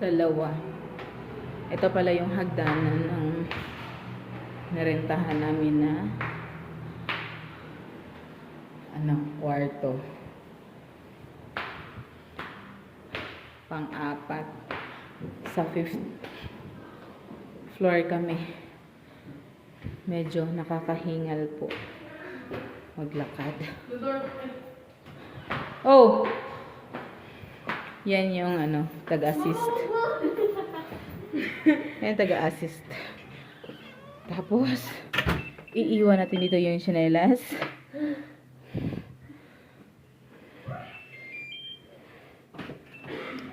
Dalawa. Ito pala yung hagdanan ng narentahan namin na kwarto. Pang-apat. Sa 5th floor kami. Medyo nakakahingal po maglakad. Oh! Yan yung taga-assist. Yan taga-assist. Tapos, iiwan natin dito yung tsinelas.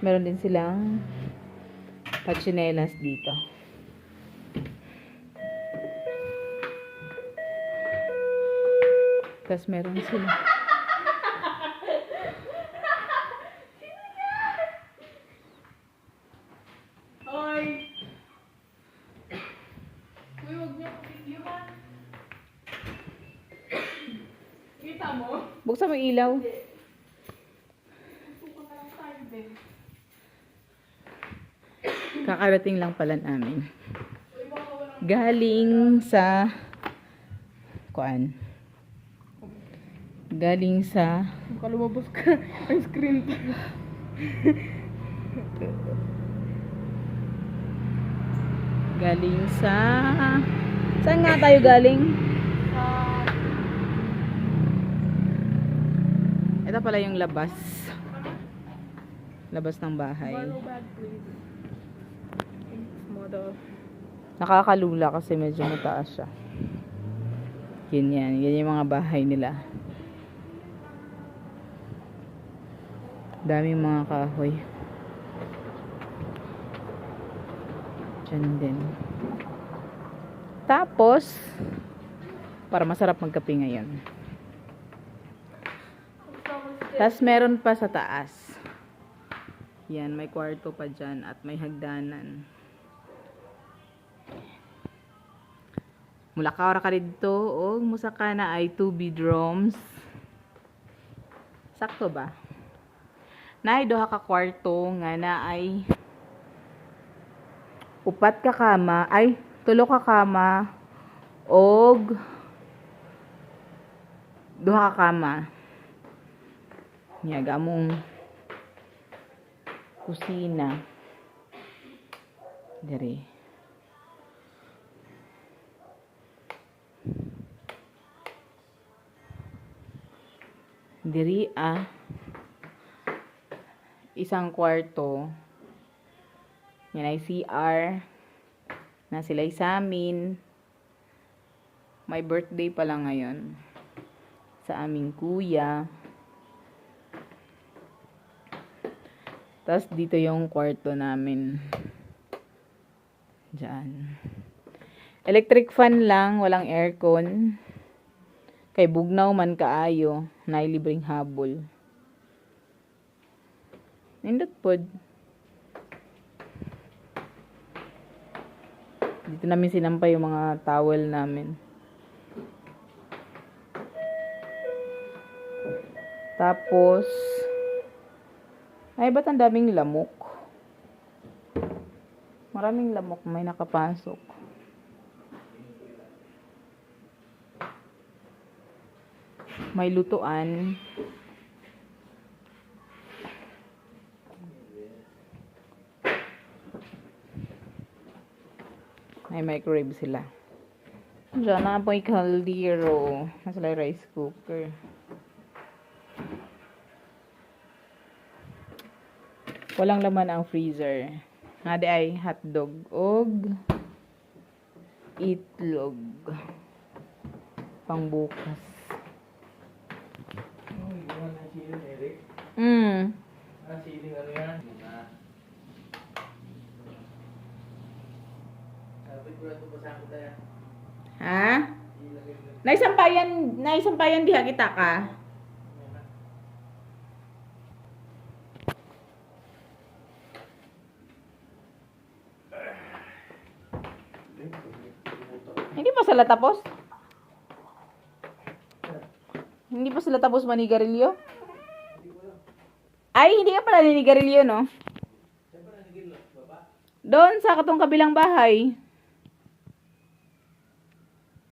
Meron din silang patsinelas dito. Tapos meron sila. Hoy! Uy, huwag niyo pipiliwan. Kita mo? Buksan mo yung ilaw. Suka na lang tayo din. Kakarating lang pala namin. Galing sa Galing sa Baka lumabas ka. Ice cream. Galing sa saan nga tayo galing? Ito pala yung labas. Labas ng bahay. Borrow bag, please. Model. Nakakalula kasi medyo mataas siya. Yan yung mga bahay nila. Daming mga kahoy. Diyan din. Tapos, para masarap magkape ngayon. Tapos meron pa sa taas. Yan, may kwarto pa dyan at may hagdanan. Mula ka ka dito o musaka na ay 2 bedrooms. Sakto ba? Naay duha ka kwarto nga na ay upat ka kama, ay tulo ka kama og duha ka kama. Nya gamong kusina. Dere. Diri isang kwarto. Yan ay CR. Na sila sa amin. May birthday pala ngayon. Sa aming kuya. Tapos dito yung kwarto namin. Diyan. Electric fan lang. Walang aircon. Kay bugnaw man kaayo. Na libreng habol. Nindot pod. Dito namin sinampay yung mga towel namin. Tapos, ay ba't ang daming lamok? Maraming lamok may nakapasok. May lutuan. May microwave sila. Diyan na po yung kaldero. Nasa lang rice cooker. Walang laman ang freezer. Nade ay hotdog og itlog. Pangbukas. Siling ano yan? Ha? Naisampayan diha kita ka. Hindi pa sila tapos? Hindi pa sila tapos manigarilyo? Ay, hindi ka pala ninigarilyo, no? Doon sa katong kabilang bahay.